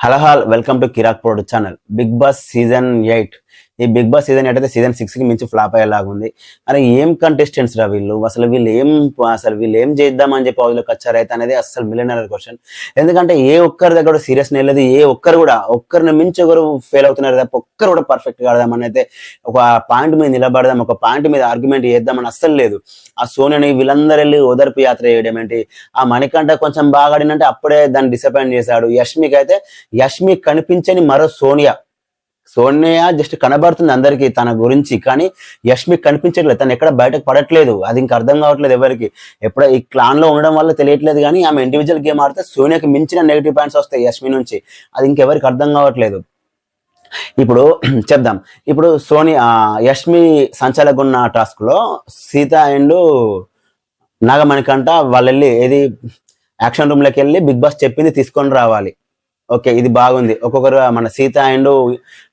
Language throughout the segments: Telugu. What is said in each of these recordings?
హలో వెల్కమ్ టు కిరాక్ ప్రోడ్ ఛానల్. Big Boss season 8. ఈ బిగ్ బాస్ సీజన్ 8 అయితే సీజన్ 6 కి మించి ఫ్లాప్ అయ్యేలాగా ఉంది. అరే ఏం కంటెస్టెంట్స్ రా వీళ్ళు, అసలు వీళ్ళు ఏం చేద్దామని చెప్పి హౌస్లోకి వచ్చారు అయితే అనేది అసలు మిలియనర్ క్వశ్చన్. ఎందుకంటే ఏ ఒక్కరి దగ్గర సీరియస్ లేదు, ఏ ఒక్కరు కూడా ఒక్కరిని మించి ఒకరు ఫెయిల్ అవుతున్నారు తప్ప ఒక్కరు కూడా పర్ఫెక్ట్ కాదామని అయితే ఒక పాయింట్ మీద నిలబడదాం, ఒక పాయింట్ మీద ఆర్గ్యుమెంట్ చేద్దామని అస్సలు లేదు. ఆ సోనియాని వీళ్ళందరూ వెళ్ళి ఓదార్పు యాత్ర చేయడం ఏంటి, ఆ మణికంఠ కొంచెం బాగా ఆడినంటే అప్పుడే దాన్ని డిసప్పాయింట్ చేశాడు. యష్మి కనిపించని మరో సోనియా జస్ట్ కనబడుతుంది అందరికి తన గురించి, కానీ యష్మి కనిపించట్లేదు, తను ఎక్కడ బయటకు పడట్లేదు. అది ఇంకా అర్థం కావట్లేదు ఎవరికి. ఎప్పుడో ఈ క్లాన్ లో ఉండడం వల్ల తెలియట్లేదు, కానీ ఆమె ఇండివిజువల్ గేమ్ ఆడితే సోనియాకి మించిన నెగిటివ్ పాయింట్స్ వస్తాయి యష్మి నుంచి. అది ఇంకెవరికి అర్థం కావట్లేదు. ఇప్పుడు చెప్దాం. ఇప్పుడు యష్మి సంచాలకున్న ఉన్న టాస్క్ లో సీత అండ్ నాగమణికంట వాళ్ళు వెళ్ళి ఏది యాక్షన్ రూమ్ లోకి వెళ్ళి బిగ్ బాస్ చెప్పింది తీసుకొని రావాలి. ఓకే, ఇది బాగుంది. ఒక్కొక్కరు మన సీత అండ్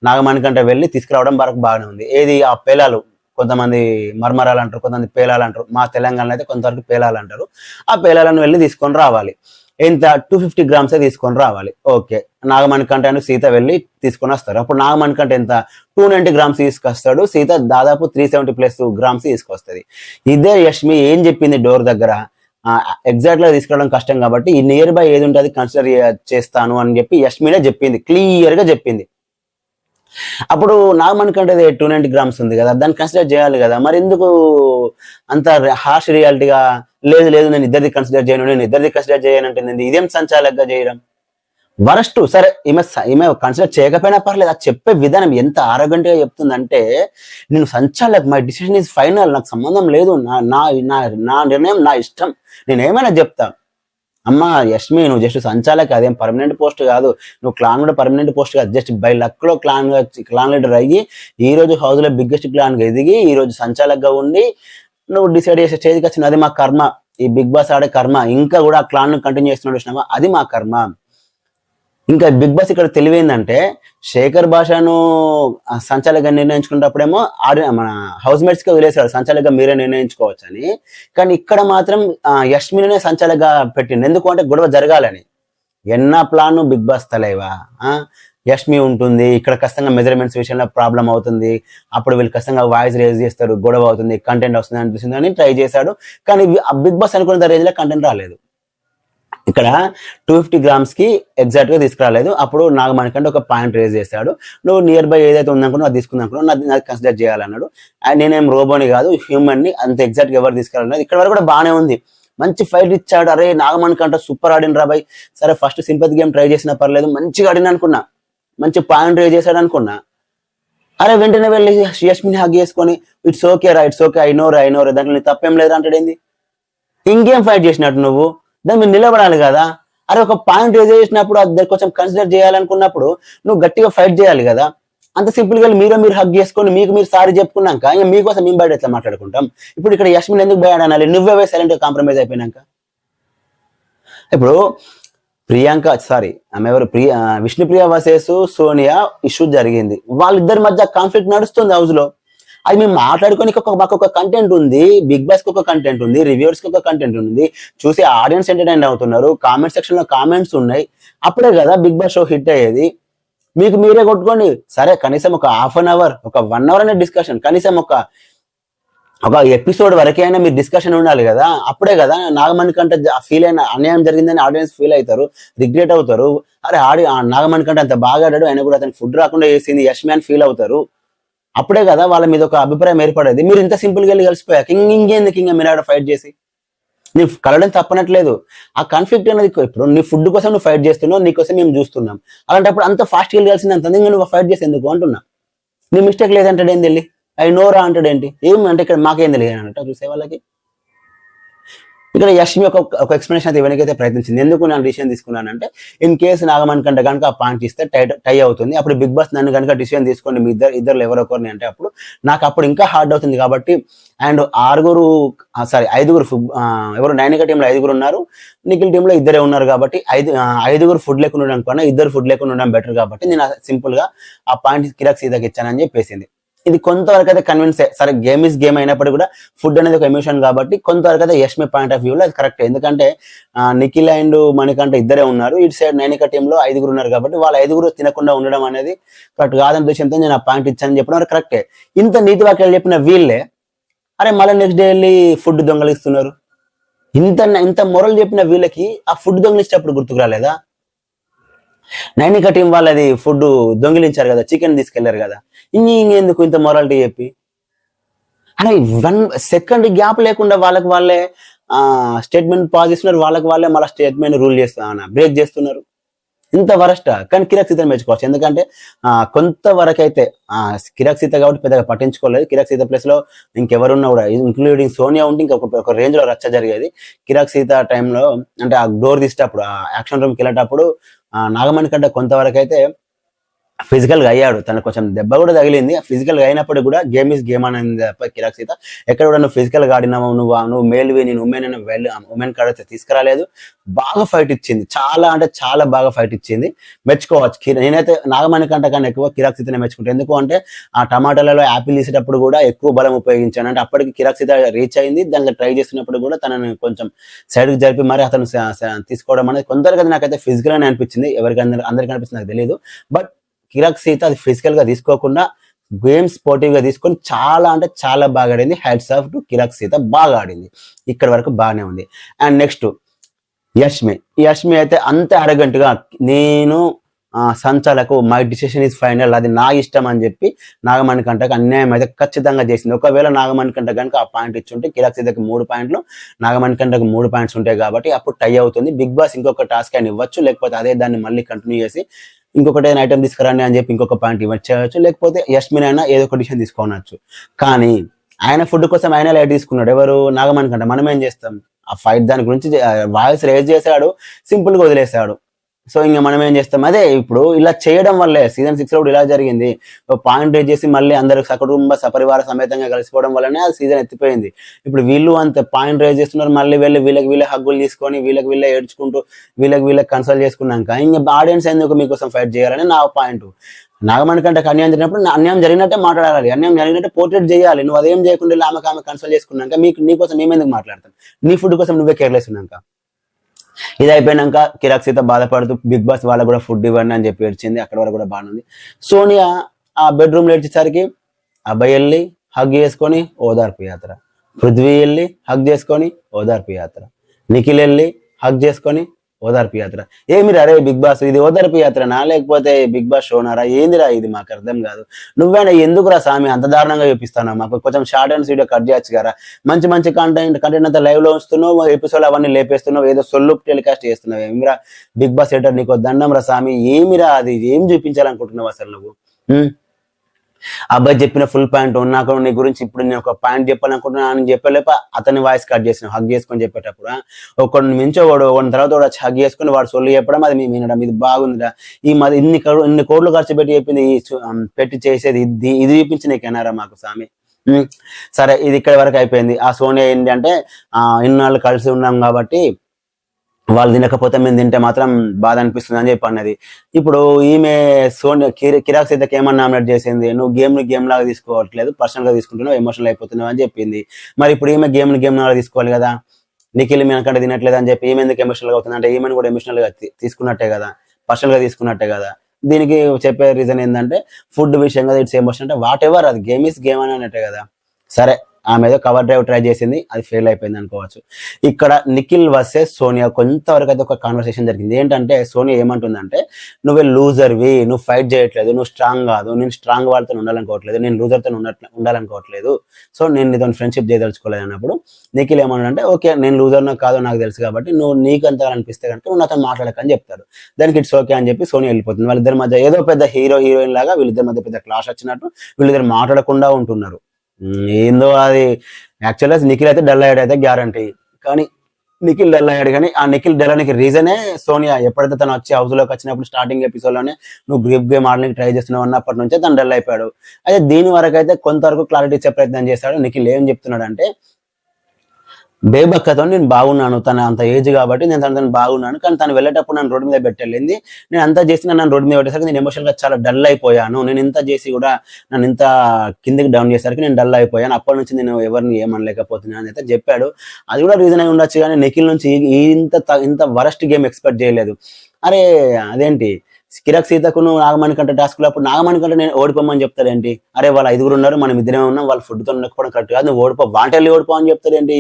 నాగమణికంట వెళ్ళి తీసుకురావడం వరకు బాగానే ఉంది. ఏది ఆ పేలాలు, కొంతమంది మర్మరాలు అంటారు, కొంతమంది పేలాలు అంటారు, మా తెలంగాణలో అయితే కొంతవరకు పేలాలు అంటారు. ఆ పేలాలను వెళ్ళి తీసుకొని రావాలి. ఎంత 250 grams తీసుకొని రావాలి. ఓకే, నాగమణికంట అండ్ సీత వెళ్ళి తీసుకొని వస్తారు. అప్పుడు నాగమణికంట ఎంత 290 grams తీసుకొస్తాడు, సీత దాదాపు 370+ grams తీసుకొస్తుంది. ఇదే యష్మి ఏం చెప్పింది డోర్ దగ్గర, ఎగ్జాక్ట్ గా తీసుకురావడం కష్టం కాబట్టి ఈ నియర్ బై ఏది ఉంటుంది కన్సిడర్ చేస్తాను అని చెప్పి యష్మినే చెప్పింది, క్లియర్ గా చెప్పింది. అప్పుడు నాగమణికంట 290 grams ఉంది కదా, దాన్ని కన్సిడర్ చేయాలి కదా. మరి ఎందుకు అంత హార్ష్ రియాలిటీగా లేదు నేను ఇద్దరిది కన్సిడర్ చేయను అంటే ఇదేం సంచాలకుగా చేయడం వరస్ట్. సరే, ఈమె కన్సిడర్ చేయకపోయినా పర్లేదు, అది చెప్పే విధానం ఎంత ఆరోగ్యంగా చెప్తుందంటే, నేను సంచాలక్, మై డిసిషన్ ఈజ్ ఫైనల్, నాకు సంబంధం లేదు, నా నిర్ణయం నా ఇష్టం, నేను ఏమైనా చెప్తా. అమ్మ యష్మి, నువ్వు జస్ట్ సంచాలక్, అదేం పర్మనెంట్ పోస్ట్ కాదు, నువ్వు క్లాన్ కూడా పర్మనెంట్ పోస్ట్ కాదు, జస్ట్ బై లక్ లో క్లాన్ లీడర్ అయ్యి ఈ రోజు హౌస్ లో బిగ్గెస్ట్ క్లాన్ గా ఎదిగి ఈ రోజు సంచాలక్ గా ఉండి నువ్వు డిసైడ్ చేసే స్టేజ్కి వచ్చిన, అది మా కర్మ. ఈ బిగ్ బాస్ ఆడే కర్మ, ఇంకా కూడా ఆ క్లాన్ ను కంటిన్యూ చేస్తున్నాడు, అది మా కర్మ. ఇంకా బిగ్ బాస్ ఇక్కడ తెలివైందంటే, శేఖర్ భాషను సంచాలకుగా నిర్ణయించుకున్నప్పుడేమో మన హౌస్ మేట్స్ కి వదిలేశాడు, సంచాలకుగా మీరే నిర్ణయించుకోవచ్చు అని. కానీ ఇక్కడ మాత్రం యష్మినే సంచాలకుగా పెట్టిండు. ఎందుకు అంటే గొడవ జరగాలని. ఎన్నా ప్లాన్ బిగ్ బాస్ తలైవా. యష్మి ఉంటుంది ఇక్కడ, కష్టంగా మెజర్మెంట్స్ విషయంలో ప్రాబ్లం అవుతుంది, అప్పుడు వీళ్ళు కష్టంగా వాయిస్ రేజ్ చేస్తారు, గొడవ అవుతుంది, కంటెంట్ వస్తుంది అనిపిస్తుంది అని ట్రై చేశాడు. కానీ బిగ్ బాస్ అనుకున్న రేంజ్ లో కంటెంట్ రాలేదు. ఇక్కడ 250 grams కి ఎగ్జాక్ట్ గా తీసుకురాలేదు. అప్పుడు నాగమణికంటే ఒక పాయింట్ రేజ్ చేశాడు, నువ్వు నియర్ బై ఏదైతే ఉందనుకున్నా అది తీసుకుందనుకున్నా నాకు కన్సిడర్ చేయాలన్నాడు. అండ్ నేనేం రోబోని కాదు, హ్యూమన్ ని, అంత ఎగ్జాక్ట్ గా ఎవరు తీసుకురాలన్నది. ఇక్కడ వరకు కూడా బాగానే ఉంది, మంచి ఫైట్ ఇచ్చాడు. అరే నాగమణికంట సూపర్ ఆడిన రాబాయ్. సరే, ఫస్ట్ సింపతి గేమ్ ట్రై చేసినా పర్లేదు, మంచిగా ఆడిన అనుకున్నా, మంచి పాయింట్ రేజ్ చేశాడు అనుకున్నా. అరే వెంటనే వెళ్ళి యష్మిని హగ్ చేసుకొని ఇట్స్ ఓకే రా, ఇట్స్ ఓకే, ఐ నో రా, దాంట్లో తప్పేం లేదు అంటాడేంది. ఇంకేం ఫైట్ చేసినట్టు నువ్వు, దాన్ని మీరు నిలబడాలి కదా. అరే ఒక పాయింట్ రేజ్ చేసినప్పుడు అది కొంచెం కన్సిడర్ చేయాలనుకున్నప్పుడు నువ్వు గట్టిగా ఫైట్ చేయాలి కదా. అంత సింపుల్ గా మీరు హగ్ చేసుకొని మీరు సారీ చెప్పుకున్నాక ఇంకా మీకోసం మేము బయట ఎట్లా మాట్లాడుకుంటాం. ఇప్పుడు ఇక్కడ యష్మిని ఎందుకు బయట అనాలి, నువ్వే సైలెంట్ గా కాంప్రమైజ్ అయిపోయినాక. ఇప్పుడు విష్ణుప్రియ వర్సెస్ సోనియా ఇష్యూ జరిగింది, వాళ్ళిద్దరి మధ్య కాన్ఫ్లిక్ట్ నడుస్తుంది హౌస్ లో. అది మేము మాట్లాడుకొని మాకు ఒక కంటెంట్ ఉంది, బిగ్ బాస్ కి ఒక కంటెంట్ ఉంది, రివ్యూర్స్ కి ఒక కంటెంట్ ఉంది, చూసి ఆడియన్స్ ఎంటర్టైన్ అవుతున్నారు, కామెంట్ సెక్షన్ లో కామెంట్స్ ఉన్నాయి, అప్పుడే కదా బిగ్ బాస్ షో హిట్ అయ్యేది. మీకు మీరే కొట్టుకోండి. సరే, కనీసం ఒక 1/2 hour, ఒక 1 hour అనే డిస్కషన్, కనీసం ఒక ఎపిసోడ్ వరకైనా మీరు డిస్కషన్ ఉండాలి కదా. అప్పుడే కదా నాగమణికంట ఫీల్ అయిన అన్యాయం జరిగిందని ఆడియన్స్ ఫీల్ అవుతారు, రిగ్రెట్ అవుతారు. అరే నాగమణికంట అంత బాగా ఆడాడు, ఆయన కూడా అతనికి ఫుడ్ రాకుండా చేసింది యష్మి అని ఫీల్ అవుతారు. అప్పుడే కదా వాళ్ళ మీద ఒక అభిప్రాయం ఏర్పడేది. మీరు ఇంత సింపుల్ గా వెళ్ళి కలిసిపోయాక ఇంకేందుకు ఇంకా మీరు ఆడ ఫైట్ చేసి, నీవు కలవడం తప్పనట్లేదు. ఆ కాన్ఫ్లిక్ట్ అనేది ఇప్పుడు నీ ఫుడ్ కోసం నువ్వు ఫైట్ చేస్తున్నావు, నీకోసం మేము చూస్తున్నాం. అలాంటప్పుడు అంత ఫాస్ట్ గా కలిసింది అంత నువ్వు ఫైట్ చేసి ఎందుకు అంటున్నా. నీ మిస్టేక్ లేదంటాడు ఏంది, వెళ్ళి ఐ నోరా అంటాడు ఏంటి, ఏమంటే ఇక్కడ మాకేం తెలియదు అంట చూసే వాళ్ళకి. ఇక్కడ యష్మి ఒక ఎక్స్ప్లెనేషన్ అయితే ఇవ్వడానికైతే ప్రయత్నించింది. ఎందుకు నేను డిసిషన్ తీసుకున్నానంటే, ఇన్ కేసు నాగమణికంట కనుక ఆ పాయింట్ ఇస్తే టై అవుతుంది, అప్పుడు బిగ్ బాస్ నన్ను కనుక డిసిషన్ తీసుకోండి మీ ఇద్దరు ఎవరొకరిని అంటే అప్పుడు నాకు అప్పుడు ఇంకా హార్డ్ అవుతుంది కాబట్టి. అండ్ 5 ఎవరు నైనిక టీంలో 5 ఉన్నారు, నిఖిల్ టీంలో 2 ఉన్నారు కాబట్టి 5 ఫుడ్ లేకుండా ఉండడం కన్నా 2 ఫుడ్ లేకుండా ఉండడం బెటర్ కాబట్టి నేను సింపుల్ గా ఆ పాయింట్ కిరాక్ సీదాకి ఇచ్చానని చెప్పేసింది. ఇది కొంతవరకు అయితే కన్విన్స్ సరే గేమ్ ఇస్ గేమ్ అయినప్పుడు కూడా ఫుడ్ అనేది ఒక ఎమోషన్ కాబట్టి కొంతవరకు అయితే యష్మి పాయింట్ ఆఫ్ వ్యూలో అది కరెక్ట్. ఎందుకంటే నిఖిల్ అండ్ మణికంఠ ఇద్దరే ఉన్నారు, ఇటు సైడ్ నైనిక టీంలో 5 ఉన్నారు కాబట్టి వాళ్ళ 5 తినకుండా ఉండడం అనేది కరెక్ట్ కాదని ఉద్దేశంతో నేను ఆ పాయింట్ ఇచ్చానని చెప్పడం కరెక్టే. ఇంత నీతి వాక్యాలు చెప్పిన వీళ్ళే అరే మళ్ళీ నెక్స్ట్ డే వెళ్ళి ఫుడ్ దొంగలిస్తున్నారు. ఇంత ఇంత మొరలు చెప్పిన వీళ్ళకి ఆ ఫుడ్ దొంగలిచ్చేటప్పుడు గుర్తుకు రాలేదా? నైనిక టీం వాళ్ళది ఫుడ్ దొంగిలించారు కదా, చికెన్ తీసుకెళ్లారు కదా, ఇంకెందుకు ఇంత మొరాలిటీ చెప్పి అలా 1 సెకండ్ గ్యాప్ లేకుండా వాళ్ళకి వాళ్ళే స్టేట్మెంట్ పాస్ చేస్తున్నారు, వాళ్ళకి వాళ్ళే మళ్ళీ స్టేట్మెంట్ రూల్ బ్రేక్ చేస్తున్నారు. ఇంత వరస్ట్ కానీ కిరాక్ సీతను మెచ్చుకోవచ్చు. ఎందుకంటే కొంతవరకు అయితే కిరాక్ సీత కాబట్టి పెద్దగా పట్టించుకోలేదు. కిరాక్ సీత ప్లేస్ లో ఇంకెవరున్నా కూడా ఇంక్లూడింగ్ సోనియా ఉంటే ఇంకొక రేంజ్ లో రచ్చ జరిగేది. కిరాక్ సీత టైంలో అంటే ఆ డోర్ తీసేటప్పుడు ఆ యాక్షన్ రూమ్కి వెళ్ళేటప్పుడు నాగమణి కంటే కొంతవరకు అయితే ఫిజికల్ గా అయ్యాడు, తనకు కొంచెం దెబ్బ కూడా తగిలింది. ఫిజికల్ గా అయినప్పుడు కూడా గేమ్ ఇస్ గేమ్ అనేది తప్ప కిరాక్ సీత ఎక్కడ కూడా నువ్వు ఫిజికల్ గా ఆడినావు, నువ్వు మేల్వి, నేను ఉమెన్ కార్డ్ అయితే తీసుకురాలేదు. బాగా ఫైట్ ఇచ్చింది, చాలా అంటే చాలా బాగా ఫైట్ ఇచ్చింది, మెచ్చుకోవచ్చు. నేనైతే నాగమణి కంట కన్నా ఎక్కువ కిరాక్ సీతనే మెచ్చుకుంటాను. ఎందుకు అంటే ఆ టమాటాలలో యాపిల్ తీసేటప్పుడు కూడా ఎక్కువ బలం ఉపయోగించాను. అంటే అప్పటికి కిరాక్ సీత రీచ్ అయింది, దానికి ట్రై చేస్తున్నప్పుడు కూడా తనని కొంచెం సైడ్ కి జరిపి మరి అతను తీసుకోవడం అనేది కొందరికి నాకైతే ఫిజికల్ అని అనిపించింది. అందరికీ అనిపిస్తుంది నాకు తెలియదు. బట్ కిరాక్ సీత అది ఫిజికల్ గా తీసుకోకుండా గేమ్ స్పోర్టివ్ గా తీసుకొని చాలా అంటే చాలా బాగా ఆడింది. హ్యాట్స్ ఆఫ్ టు కిరాక్ సీత, బాగా ఆడింది. ఇక్కడ వరకు బాగానే ఉంది. అండ్ నెక్స్ట్ యష్మి అయితే అంతే అరగంట్ గా నేను సంచాలకు మై డిసిషన్ ఇస్ ఫైనల్, అది నా ఇష్టం అని చెప్పి నాగమణి కంటకు అన్యాయం అయితే ఖచ్చితంగా చేసింది. ఒకవేళ నాగమణి కంట కనుక ఆ పాయింట్ ఇచ్చుంటే కిరాక్ సీతకి 3 పాయింట్లు, నాగమణి కంటకు 3 పాయింట్స్ ఉంటాయి కాబట్టి అప్పుడు టై అవుతుంది. బిగ్ బాస్ ఇంకొక టాస్క్ అని ఇవ్వచ్చు, లేకపోతే అదే దాన్ని మళ్ళీ కంటిన్యూ చేసి ఇంకొకటి ఏదైనా ఐటమ్ తీసుకురండి అని చెప్పి ఇంకొక పాయింట్ ఇవ్వచ్చు, లేకపోతే యష్మిన్ అయినా ఏదో ఒక డిసిషన్ తీసుకోవచ్చు. కానీ ఆయన ఫుడ్ కోసం ఆయన లైట్ తీసుకున్నాడు. ఎవరు? నాగమణి కంట. మనం ఏం చేస్తాం? ఆ ఫైట్ దాని గురించి వాయిస్ రేజ్ చేశాడు, సింపుల్ గా వదిలేశాడు. సో ఇంకా మనం ఏం చేస్తాం? అదే ఇప్పుడు ఇలా చేయడం వల్లే సీజన్ 6 లో ఇలా జరిగింది. పాయింట్ రేజ్ చేసి మళ్ళీ అందరు సకుటుంబ సపరివార సమేతంగా కలిసిపోవడం వల్లనే ఆ సీజన్ ఎత్తిపోయింది. ఇప్పుడు వీళ్ళు అంత పాయింట్ రేజ్ చేస్తున్నారు, మళ్ళీ వీళ్ళకి హగ్గులు తీసుకొని వీళ్ళే ఏడ్చుకుంటూ వీళ్ళకి కన్సల్ట్ చేసుకున్నాక ఇంకా ఆడియన్స్ ఎందుకు మీకోసం ఫైట్ చేయాలని నా పాయింట్. నాగమణి కంటే అన్యాయం జరిగినప్పుడు అన్యాయం జరిగినట్టే మాట్లాడాలి, అన్యాయం జరిగినట్టే పోర్ట్రేట్ చేయాలి. నువ్వు అదేం చేయకుండా ఆమె కన్సల్ట్ చేసుకున్నాక నీకోసం మేమెందుకు మాట్లాడతాం? నీ ఫుడ్ కోసం నువ్వే కేర్లెస్ ఉన్నాక. ఇది అయిపోయినాక కిరాక్ సీత బాధపడుతూ బిగ్ బాస్ వాళ్ళకు కూడా ఫుడ్ ఇవ్వండి అని చెప్పి ఏడ్చింది. అక్కడ వరకు కూడా బాగుంది. సోనియా ఆ బెడ్రూమ్ లో ఏడ్చేసరికి అబ్బాయి వెళ్ళి హగ్ చేసుకొని ఓదార్పు యాత్ర, పృథ్వీ వెళ్ళి హగ్ చేసుకొని ఓదార్పు యాత్ర, నిఖిల్ వెళ్ళి హగ్ చేసుకొని ఓదార్పు యాత్ర. ఏమిరా రే బిగ్ బాస్, ఇది ఓదార్పు యాత్రనా లేకపోతే బిగ్ బాస్ షోనారా? ఏందిరా ఇది? మాకు అర్థం కాదు. నువ్వేనా ఎందుకురా స్వామి అంత దారుణంగా చూపిస్తాను? మాకు కొంచెం షార్ట్ అండ్ వీడియో కట్ చేయొచ్చు కదా. మంచి కంటెంట్ అంతా లైవ్ లో ఉంచుతున్నావు, ఎపిసోడ్ అవన్నీ లేపేస్తున్నావు, ఏదో సొల్లు టెలికాస్ట్ చేస్తున్నావు. ఏమిరా బిగ్ బాస్ ఎడిటర్, నీకు దండం రా స్వామి. ఏమిరా అది? ఏం చూపించాలనుకుంటున్నావు అసలు నువ్వు? అబ్బాయి చెప్పిన ఫుల్ పాయింట్ నాకు నీ గురించి ఇప్పుడు నేను ఒక పాయింట్ చెప్పాలనుకుంటున్నా అని చెప్పలేప అతని వాయిస్ కట్ చేసిన హగ్ చేసుకొని చెప్పేటప్పుడు ఒకరిని మించోవాడు ఒకరి తర్వాత వాడు వచ్చి హగ్ చేసుకుని వాడు సొల్లు చెప్పడం అది వినడం ఇది బాగుందిరా. ఈ మరి ఇన్ని కోట్లు ఖర్చు పెట్టి చెప్పింది పెట్టి చేసేది ఇది చూపించి నీకెనారా మాకు స్వామి? సరే ఇది ఇక్కడ వరకు అయిపోయింది. ఆ సోనియా ఏంటి అంటే ఇన్నాళ్ళు కలిసి ఉన్నాం కాబట్టి వాళ్ళు తినకపోతే మేము తింటే మాత్రం బాధ అనిపిస్తుంది అని చెప్పి అన్నది. ఇప్పుడు ఈమె సోనియా కిరాక్ సీతకి ఏమన్నా నామినేట్ చేసింది, నువ్వు గేమ్ లాగా తీసుకోవట్లేదు, పర్సనల్ గా తీసుకుంటున్నావు, ఎమోషనల్ అయిపోతున్నావు అని చెప్పింది. మరి ఇప్పుడు ఈమె గేమ్ లాగా తీసుకోవాలి కదా. నిఖిల్ మీ అక్కడ తినట్లేదు అని చెప్పి ఈమె ఎందుకు ఎమోషనల్ గా అవుతుంది అంటే ఈమెను కూడా ఎమోషనల్ గా తీసుకున్నట్టే కదా, పర్సనల్ గా తీసుకున్నట్టే కదా. దీనికి చెప్పే రీజన్ ఏంటంటే ఫుడ్ విషయంగా ఇట్స్ ఎమోషన్ అంటే వాట్ ఎవర్, అది గేమ్ ఇస్ గేమ్ అని అన్నట్టే కదా. సరే ఆమె ఏదో కవర్ డ్రైవ్ ట్రై చేసింది, అది ఫెయిల్ అయిపోయింది అనుకోవచ్చు. ఇక్కడ నిఖిల్ వర్సెస్ సోనియా కొంతవరకు అయితే ఒక కాన్వర్సేషన్ జరిగింది. ఏంటంటే సోనియా ఏమంటుందంటే నువ్వే లూజర్వి, నువ్వు ఫైట్ చేయట్లేదు, నువ్వు స్ట్రాంగ్ కాదు, నేను స్ట్రాంగ్ వాళ్ళతో ఉండాలనుకోవట్లేదు, నేను లూజర్తో ఉండాలనుకోవట్లేదు, సో నేను నీతో ఫ్రెండ్షిప్ చేయదలుచుకోలేదు అన్నప్పుడు నిఖిల్ ఏమన్నాడంటే ఓకే నేను లూజర్నో కాదో నాకు తెలుసు కాబట్టి నువ్వు నీకు అంత అనిపిస్తే కనుక నువ్వు నాతో మాట్లాడకని చెప్తారు. దానికి ఇట్స్ ఓకే అని చెప్పి సోనియా వెళ్ళిపోతుంది. వాళ్ళిద్దరి మధ్య ఏదో పెద్ద హీరోయిన్ లాగా వీళ్ళిద్దరి మధ్య పెద్ద క్లాష్ వచ్చినట్టు వీళ్ళిద్దరు మాట్లాడకుండా ఉంటున్నారు. ఏందో అది యాక్చువల్గా నిఖిల్ అయితే డల్ అయ్యాడు అయితే గ్యారంటీ, కానీ నిఖిల్ డల్ అయ్యాడు. కానీ ఆ నిఖిల్ డల్ అనికి రీజనే సోనియా. ఎప్పుడైతే తను వచ్చి హౌస్ లోకి వచ్చినప్పుడు స్టార్టింగ్ ఎపిసోడ్ లోనే నువ్వు గ్రిప్ గేమ్ ఆడడానికి ట్రై చేస్తున్నావు అన్నప్పటి నుంచే తను డల్ అయిపోయాడు. అయితే దీని వరకు అయితే కొంతవరకు క్లారిటీ ఇచ్చే ప్రయత్నం చేశాడు. నిఖిల్ ఏం చెప్తున్నాడు అంటే బేబక్కతో నేను బాగున్నాను, తన అంత ఏజ్ కాబట్టి నేను తను బాగున్నాను, కానీ తను వెళ్ళేటప్పుడు నన్ను రోడ్డు మీద పెట్టెళ్ళింది. నేను అంతా చేసి నన్ను రోడ్డు మీద పెట్టేసరికి నేను ఎమోషనల్గా చాలా డల్ అయిపోయాను. నేను ఇంత చేసి కూడా నన్ను ఇంత కిందకి డౌన్ చేసరికి నేను డల్ అయిపోయాను. అప్పటి నుంచి నేను ఎవరిని ఏమనలేకపోతున్నాను అని అయితే చెప్పాడు. అది కూడా రీజన్ అయి ఉండొచ్చు, కానీ నిఖిల్ నుంచి ఇంత వరస్ట్ గేమ్ ఎక్స్పెక్ట్ చేయలేదు. అరే అదేంటి కిరాక్ సీతకును నాగమణికంట టాస్క్ లో అప్పుడు నాగమణికంట నేను ఓడిపోమని చెప్తాడేంటి? అరే వాళ్ళ 5 ఉన్నారు, మనం ఇద్దరే ఉన్నాం, వాళ్ళు ఫుడ్తో ఉండకపోవడం కరెక్ట్ కాదు, నువ్వు వాంటెళ్ళి ఓడిపో అని చెప్తాడేంటి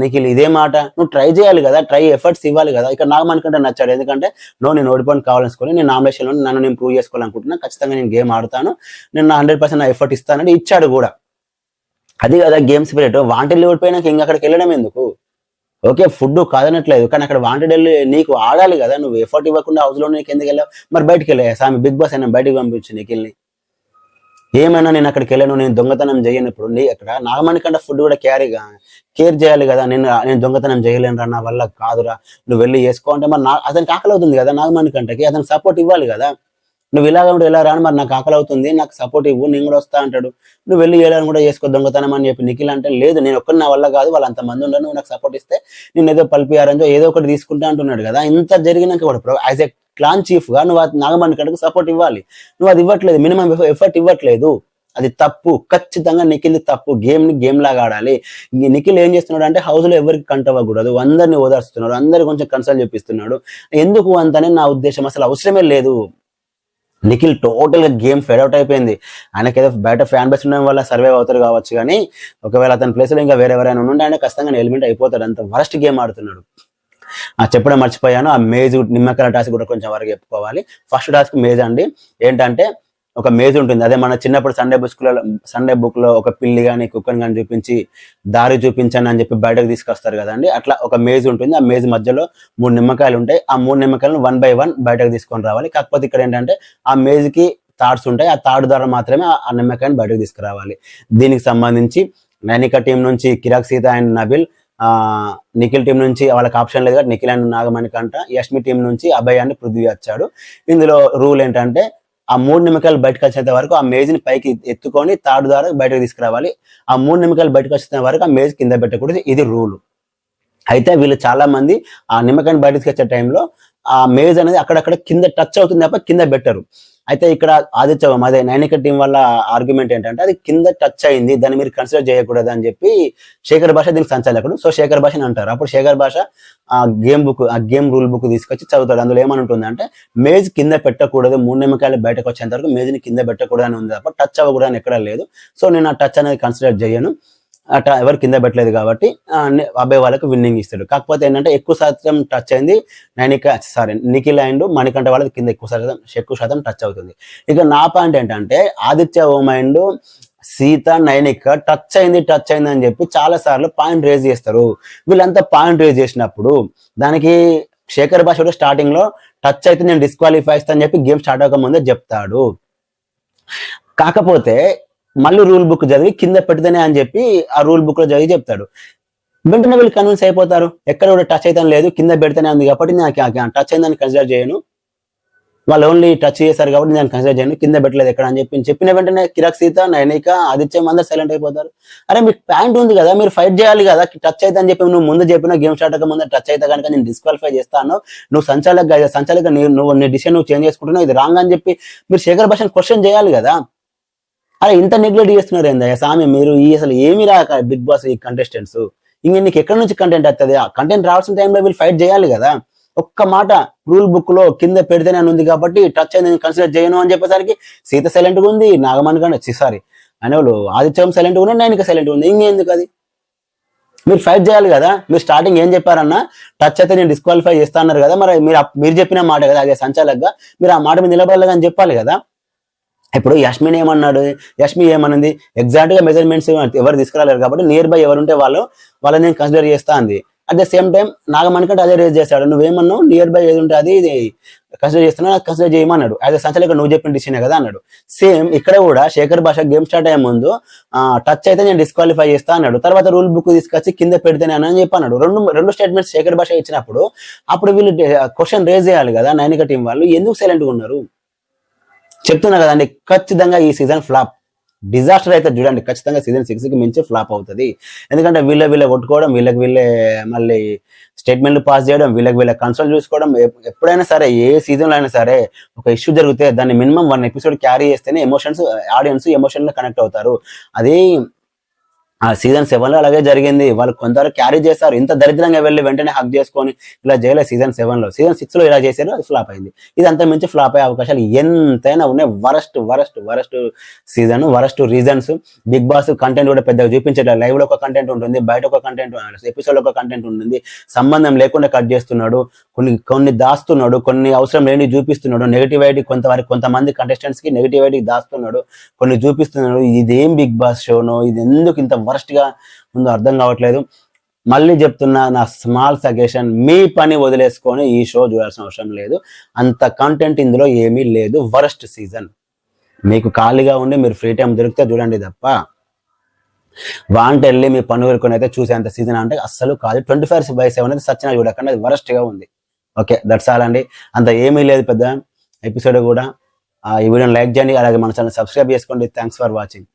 నిఖిల్? ఇదే మాట. నువ్వు ట్రై చేయాలి కదా, ఎఫర్ట్స్ ఇవ్వాలి కదా. ఇక్కడ నాగమణికంట నచ్చాడు, ఎందుకంటే నేను ఓడిపోని కావాలనుకోని నేను నామినేషన్లో నన్ను నేను ప్రూవ్ చేసుకోవాలనుకుంటున్నా, ఖచ్చితంగా నేను గేమ్ ఆడతాను, నేను నా 100% నా ఎఫర్ట్ ఇస్తానని ఇచ్చాడు కూడా. అది కదా గేమ్ స్పిరిట్. వాంటెళ్ళి ఓడిపోయినాక ఇంకా అక్కడికి వెళ్ళడం ఎందుకు? ఓకే ఫుడ్ కాదనట్లేదు, కానీ అక్కడ వాంటెడ్ వెళ్ళి నీకు ఆడాలి కదా, నువ్వు ఎఫర్ట్ ఇవ్వకుండా హౌస్ లో నీకు ఎందుకు వెళ్ళావు? మరి బయటికి వెళ్ళా సామి, బిగ్ బాస్ అయినా బయటకు పంపించు నిఖిల్ని. ఏమైనా నేను అక్కడికి వెళ్ళాను, నేను దొంగతనం చేయనప్పుడు అక్కడ నాగమణికంట ఫుడ్ కూడా కేర్ చేయాలి కదా. నేను దొంగతనం చేయలేనురా, నా వల్ల కాదురా, నువ్వు వెళ్ళి చేసుకో అంటే మరి అతనికి ఆకలి అవుతుంది కదా, నాగమణికంటకి అతనికి సపోర్ట్ ఇవ్వాలి కదా. నువ్వు ఇలాగ ఉంటే ఎలా రాను, మరి నాకు ఆకలి అవుతుంది, నాకు సపోర్ట్ ఇవ్వు, నేను కూడా వస్తా అంటాడు. నువ్వు వెళ్ళి ఏడాది కూడా చేసుకో దొంగతనం అని చెప్పి నిఖిల్ అంటే లేదు, నేను ఒక్కరి నా వల్ల కాదు, వాళ్ళు అంతమంది ఉండరు, నువ్వు నాకు సపోర్ట్ ఇస్తే నేను ఏదో పల్పియారంజో ఏదో ఒకటి తీసుకుంటా అంటున్నాడు కదా. ఇంత జరిగినాక కూడా యాజ్ ఎ క్లాన్ చీఫ్ గా నువ్వు నాగమణికంటకు సపోర్ట్ ఇవ్వాలి, నువ్వు అది ఇవ్వట్లేదు, మినిమం ఎఫర్ట్ ఇవ్వట్లేదు. అది తప్పు, ఖచ్చితంగా నిఖిల్ తప్పు. గేమ్ లాగా ఆడాలి. నిఖిల్ ఏం చేస్తున్నాడు అంటే హౌస్ లో ఎవరికి కంటవ్వకూడదు, అందరిని ఓదార్స్తున్నాడు, అందరు కొంచెం కన్సల్ట్ చేపిస్తున్నాడు. ఎందుకు అంతనే నా ఉద్దేశం, అసలు అవసరమే లేదు. నిఖిల్ టోటల్ గా గేమ్ ఫెడ్ అవుట్ అయిపోయింది. ఆయనకి ఏదో బయట ఫ్యాన్ బేస్ ఉండడం వల్ల సర్వైవ్ అవుతారు కావచ్చు, కానీ ఒకవేళ అతని ప్లేస్ లో ఇంకా వేరే ఎవరైనా ఉంటే ఆయన ఖచ్చితంగా ఎలిమెంట్ అయిపోతాడు. అంత వరస్ట్ గేమ్ ఆడుతున్నాడు. చెప్పడం మర్చిపోయాను, ఆ మేజ్ నిమ్మకాయల టాస్క్ కూడా కొంచెం వరకు చెప్పుకోవాలి. ఫస్ట్ టాస్క్ మేజ్ అండి. ఏంటంటే ఒక మేజ్ ఉంటుంది, అదే మన చిన్నప్పుడు సండే బుక్ లో ఒక పిల్లి కానీ కుక్కని కానీ చూపించి దారి చూపించండి అని చెప్పి బయటకు తీసుకొస్తారు కదండి. అట్లా ఒక మేజ్ ఉంటుంది, ఆ మేజ్ మధ్యలో 3 నిమ్మకాయలు ఉంటాయి. ఆ 3 నిమ్మకాయలను 1 by 1 బయటకు తీసుకొని రావాలి. కాకపోతే ఇక్కడ ఏంటంటే ఆ మేజ్ కి తాడ్స్ ఉంటాయి, ఆ తాడు ద్వారా మాత్రమే ఆ నిమ్మకాయని బయటకు తీసుకురావాలి. దీనికి సంబంధించి నైనిక టీం నుంచి కిరాక్ సీత అండ్ నబిల్, నిఖిల్ టీం నుంచి వాళ్ళకి ఆప్షన్ లేదు కాబట్టి నిఖిల్ అండ్ నాగమణికంట, యష్మి టీం నుంచి అభయ్ అండ్ పృథ్వీ వచ్చాడు. ఇందులో రూల్ ఏంటంటే ఆ 3 నిమ్మకాయలు బయటకు వచ్చేంత వరకు ఆ మేజ్ని పైకి ఎత్తుకొని తాడు ద్వారా బయటకు తీసుకురావాలి. ఆ 3 నిమ్మకాయలు బయటకు వచ్చేంత వరకు ఆ మేజ్ కింద పెట్టకూడదు, ఇది రూల్. అయితే వీళ్ళు చాలా మంది ఆ నిమ్మకాయని బయటకు వచ్చే టైంలో ఆ మేజ్ అనేది అక్కడక్కడ కింద టచ్ అవుతుంది తప్ప కింద పెట్టరు. అయితే ఇక్కడ ఆదిత్యం అదే నైనిక టీం వల్ల ఆర్గ్యుమెంట్ ఏంటంటే అది కింద టచ్ అయింది, దాన్ని మీరు కన్సిడర్ చేయకూడదు అని చెప్పి శేఖర్ భాష దీనికి సంచాలకుడు. సో శేఖర్ భాషని అంటారు. అప్పుడు శేఖర్ భాష ఆ గేమ్ రూల్ బుక్ తీసుకొచ్చి చదువుతాడు. అందులో ఏమని ఉంటుంది అంటే మేజ్ కింద పెట్టకూడదు, 3 నిమ్మకాయలు బయటకు వచ్చేంత వరకు మేజ్ని కింద పెట్టకూడదు అని ఉంది తప్ప టచ్ అవ్వకూడదు అని ఎక్కడా లేదు. సో నేను ఆ టచ్ అనేది కన్సిడర్ చేయను, అట్లా ఎవరు కింద పెట్టలేదు కాబట్టి అబ్బాయి వాళ్ళకి విన్నింగ్ ఇస్తాడు. కాకపోతే ఏంటంటే ఎక్కువ శాతం టచ్ అయింది నిఖిల్ అండ్ మణికంఠ వాళ్ళకి కింద ఎక్కువ శాతం టచ్ అవుతుంది. ఇక నా పాయింట్ ఏంటంటే ఆదిత్య ఓం అండ్ సీత నైనిక టచ్ అయింది అని చెప్పి చాలా సార్లు పాయింట్ రేజ్ చేస్తారు. వీళ్ళంతా పాయింట్ రేజ్ చేసినప్పుడు దానికి శేఖర్ భాష కూడా స్టార్టింగ్ లో టచ్ అయితే నేను డిస్క్వాలిఫై ఇస్తా అని చెప్పి గేమ్ స్టార్ట్ అవ్వక ముందే చెప్తాడు. కాకపోతే మళ్ళీ రూల్ బుక్ చదివి కింద పెడితేనే అని చెప్పి ఆ రూల్ బుక్ లో చదివి చెప్తాడు. వెంటనే వీళ్ళు కన్విన్స్ అయిపోతారు, ఎక్కడ కూడా టచ్ అయితే లేదు, కింద పెడితేనే ఉంది కాబట్టి నాకు టచ్ అయిందని కన్సిడర్ చేయను, వాళ్ళు ఓన్లీ టచ్ చేశారు కాబట్టి నేను కన్సిడర్ చేయను, కింద పెట్టలేదు ఎక్కడ అని చెప్పిన వెంటనే కిరాక్ సీత నైనిక ఆదిత్యం అందరు సైలెంట్ అయిపోతారు. అరే మీకు ప్యాంట్ ఉంది కదా, మీరు ఫైట్ చేయాలి కదా, టచ్ అయితే అని చెప్పి నువ్వు ముందు చెప్పిన గేమ్ స్టార్ట్ అయ్యే ముందు టచ్ అయితే కనుక నేను డిస్క్వాలిఫై చేస్తాను, నువ్వు సంచాలక నువ్వు నీ డిసిషన్ నువ్వు చేంజ్ చేసుకుంటున్నావు, ఇది రాంగ్ అని చెప్పి మీరు శేఖర్ భాషను క్వశ్చన్ చేయాలి కదా. అరే ఇంత నెగ్లెక్ట్ చేస్తున్నారు ఏందా సామి మీరు, అసలు ఏమి రాక బిగ్ బాస్ ఈ కంటెస్టెంట్స్ ఇంక నీకు ఎక్కడి నుంచి కంటెంట్ వస్తుంది? ఆ కంటెంట్ రావాల్సిన టైంలో వీళ్ళు ఫైట్ చేయాలి కదా. ఒక్క మాట రూల్ బుక్ లో కింద పెడితేనే ఉంది కాబట్టి టచ్ అయింది కన్సిడర్ చేయను అని చెప్పేసరికి సీత సైలెంట్ గా ఉంది, నాగమణికంట అనే వాళ్ళు ఆదిత్యం సైలెంట్ గా ఉన్నాయి, నైనిక సైలెంట్ ఉంది. ఇంకెందుకు అది? మీరు ఫైట్ చేయాలి కదా. మీరు స్టార్టింగ్ ఏం చెప్పారన్నా టచ్ అయితే నేను డిస్క్వాలిఫై చేస్తా అన్నారు కదా, మరి మీరు చెప్పిన మాట కదా అదే సంచాలకుగా, మీరు ఆ మాట మీద నిలబడాలి అని చెప్పాలి కదా. ఇప్పుడు యష్మిని ఏమన్నది ఎగ్జాక్ట్ గా మెజర్మెంట్స్ ఎవరు తీసుకురాలేరు కాబట్టి నియర్ బై ఎవరుంటే వాళ్ళని నేను కన్సిడర్ చేస్తా అంది. At the same time Nagamanikanta అదే రేజ్ చేశాడు, నువ్వేమన్నావు నియర్ బై ఏది ఉంటే అది కన్సిడర్ చేస్తున్నా, కన్సిడర్ చేయమన్నాడు. యాజ్ ఎ సంచాలక నువ్వు చెప్పిన డిసిషన్ కదా అన్నాడు. సేమ్ ఇక్కడ కూడా శేఖర్ భాష గేమ్ స్టార్ట్ అయ్యే ముందు టచ్ అయితే నేను డిస్క్వాలిఫై చేస్తా అన్నాడు, తర్వాత రూల్ బుక్ తీసుకొచ్చి కింద పెడితేనే అని చెప్పి అన్నాడు. రెండు స్టేట్మెంట్స్ శేఖర్ భాష ఇచ్చినప్పుడు అప్పుడు వీళ్ళు క్వశ్చన్ రేజ్ చేయాలి కదా. నైనిక టీం వాళ్ళు ఎందుకు సైలెంట్ గా ఉన్నారు? చెప్తున్నా కదండి, ఖచ్చితంగా ఈ సీజన్ ఫ్లాప్. డిజాస్టర్ అయితే చూడండి, ఖచ్చితంగా సీజన్ 6 కి మించి ఫ్లాప్ అవుతుంది. ఎందుకంటే వీళ్ళ కొట్టుకోవడం, వీళ్ళే మళ్ళీ స్టేట్మెంట్లు పాస్ చేయడం, వీళ్ళ కన్సోల్ చూసుకోవడం. ఎప్పుడైనా సరే ఏ సీజన్లో అయినా సరే ఒక ఇష్యూ జరిగితే దాన్ని మినిమం 1 ఎపిసోడ్ క్యారీ చేస్తేనే ఆడియన్స్ ఎమోషనల్ కనెక్ట్ అవుతారు. అదే ఆ సీజన్ 7 లో అలాగే జరిగింది. వాళ్ళు కొంతవరకు క్యారీ చేస్తారు. ఇంత దరిద్రంగా వెళ్ళి వెంటనే హక్ చేసుకొని ఇలా చేయలేదు సీజన్ 7 లో. సీజన్ 6 లో ఇలా చేశారు, అది ఫ్లాప్ అయింది. ఇది అంత మించి ఫ్లాప్ అయ్యే అవకాశాలు ఎంతైనా ఉన్నాయి. Worst season, worst reasons. Bigg Boss content కూడా పెద్దగా చూపించట్లేదు. లైవ్ లో ఒక కంటెంట్ ఉంటుంది, బయట ఒక కంటెంట్, ఎపిసోడ్ లో ఒక కంటెంట్ ఉంటుంది. సంబంధం లేకుండా కట్ చేస్తున్నాడు, కొన్ని దాస్తున్నాడు, కొన్ని అవసరం లేని చూపిస్తున్నాడు. నెగిటివిటీ కొంతమంది కంటెస్టెంట్స్ కి నెగిటివిటీ దాస్తున్నాడు, కొన్ని చూపిస్తున్నాడు. ఇదేం బిగ్ బాస్ షోనో, ఇది ఎందుకు ఇంత వరస్ట్ గా ఉందో అర్థం కావట్లేదు. మళ్ళీ చెప్తున్నా, నా స్మాల్ సజెషన్, మీ పని వదిలేసుకొని ఈ షో చూడాల్సిన అవసరం లేదు. అంత కంటెంట్ ఇందులో ఏమీ లేదు. Worst season. మీకు ఖాళీగా ఉండి మీరు ఫ్రీ టైం దొరికితే చూడండి తప్ప వెళ్ళి మీ పని వరకు అయితే చూసేంత సీజన్ అంటే అస్సలు కాదు. 24/7 అనేది సచ్చినా చూడకండి, అది వరస్ట్ గా ఉంది. ఓకే, దట్స్ ఆల్ అండి. అంత ఏమీ లేదు పెద్ద ఎపిసోడ్ కూడా. ఈ వీడియోని లైక్ చేయండి, అలాగే మన ఛానల్ సబ్స్క్రైబ్ చేసుకోండి. Thanks for watching.